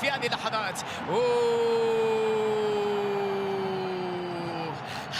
في هذه اللحظات.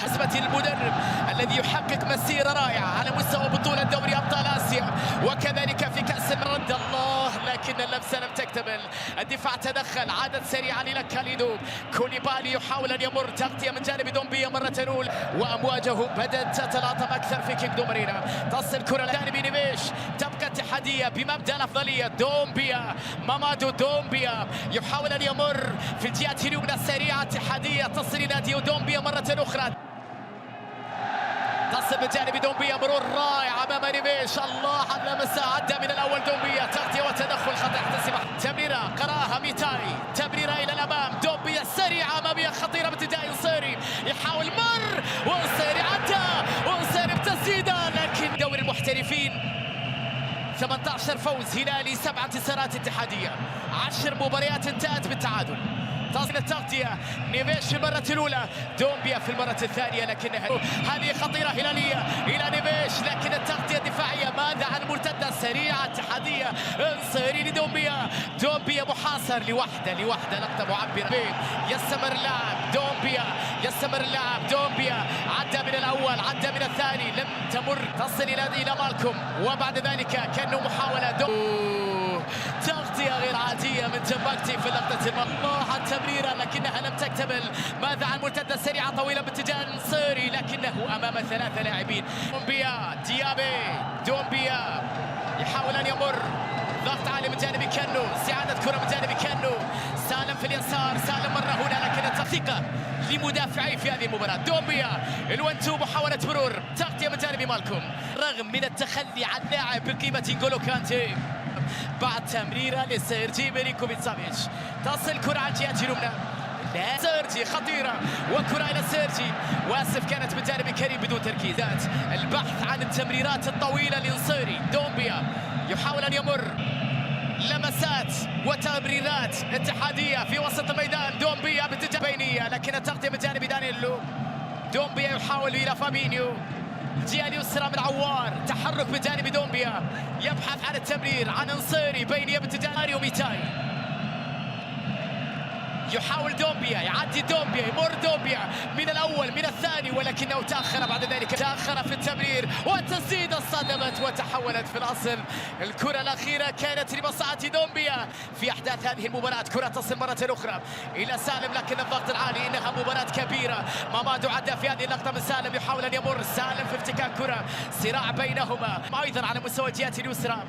حسبة المدرب الذي يحقق مسيرة رائعة على مستوى بطولة دوري أبطال آسيا وكذلك في كأس رد الله، لكن اللمسة لم تكتمل. الدفاع تدخل، عادت سريعا إلى كاليدو. كوليبالي يحاول أن يمر، تغطية من جانب دومبيا مرة أولى، وأمواجه بدأت تتلاطم أكثر في كينغدو مارينا. تصل كرة لجانب نيفيش، تبقى اتحادية بمبدأ الأفضلية. دومبيا، مامادو دومبيا يحاول أن يمر في الجهة اليمنى السريعة. اتحادية تصل إلى دومبيا مرة أخرى، تصل بجانب دومبيا، مرور رائع امام نيفيش. الله على اللمسه، عدى من الاول دومبيا، تغطيه وتدخل خطا احتسابه. تمريره قراها ميتاي، تمريره الى الامام. دومبيا سريعه اماميه خطيره باتجاه انصيري، يحاول مر وانصيري عدى، وانصيري بتسديده. لكن دوري المحترفين 18 فوز هلالي، 7 انتصارات اتحاديه، 10 مباريات انتهت بالتعادل. تصل التغطية، نيفيش في المرة الأولى، دومبيا في المرة الثانية، لكنها هذه خطيرة هلالية إلى نيفيش، لكن التغطية الدفاعية. ماذا عن مرتدة سريعة اتحادية؟ انصيري لدومبيا، دومبيا محاصر لوحده لقطة معبرة. يستمر اللاعب دومبيا، يستمر اللاعب دومبيا، عدى من الأول، عدى من الثاني، لم تمر. تصل إلى مالكم، وبعد ذلك كأنه محاولة تغطية غير عادية من تمباكتي في لقطة الله على التمريرة، لكنها لم تكتمل. ماذا عن مرتدة سريعة طويلة باتجاه النصيري، لكنه أمام 3 لاعبين. دومبيا، ديابي، دومبيا يحاول أن يمر، ضغط عالي من جانب كانو، استعادة كرة من جانب كانو. سالم في اليسار، سالم مرة هنا، لكن الثقة لمدافعي في هذه المباراة. دومبيا الونتو، محاولة مرور، تغطية من جانب مالكم، رغم من التخلي عن لاعب بقيمة انغولو كانتي. بعد تمريرة لسيرجي ميلينكوفيتش، تصل كرة على الجهة اليمنى، لا سيرجي خطيرة، وكرة إلى سيرجي، واسف كانت من جانب كريم بدون تركيزات. البحث عن التمريرات الطويلة لنصيري. دومبيا يحاول أن يمر، لمسات وتمريرات اتحادية في وسط الميدان. دومبيا باتجاه بينية، لكن التغطية من جانب دانييلو. دومبيا يحاول إلى فابينيو، الجهة اليسرى من عوار، تحرك بجانب دومبيا، يبحث عن التمرير عن انصيري، بينية باتجاه ماريو ميتاي. يحاول دومبيا، يعدي دومبيا، يمر دومبيا من الأول من الثاني، ولكنه تأخر بعد ذلك، تأخر في التمرير، والتسديدة صدمت وتحولت في الأصل. الكرة الأخيرة كانت لمصلحة دومبيا في أحداث هذه المباراة. كرة تصل مرة أخرى إلى سالم، لكن الضغط العالي، إنها مباراة كبيرة. مامادو عدى في هذه اللقطة من سالم، يحاول أن يمر سالم في ارتكاك كرة، صراع بينهما أيضا على مستوى الجهة اليسرى.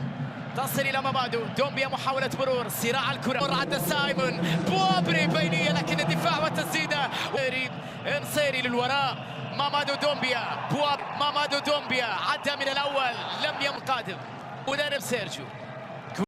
تصل إلى مامادو، دومبيا محاولة مرور، صراع الكرة، مر عدى سايمون، بوابري بينية، لكن الدفاع والتسديدة. انصيري للوراء، مامادو دومبيا، مامادو دومبيا عدى من الأول، لم يقادم مدرب سيرجيو.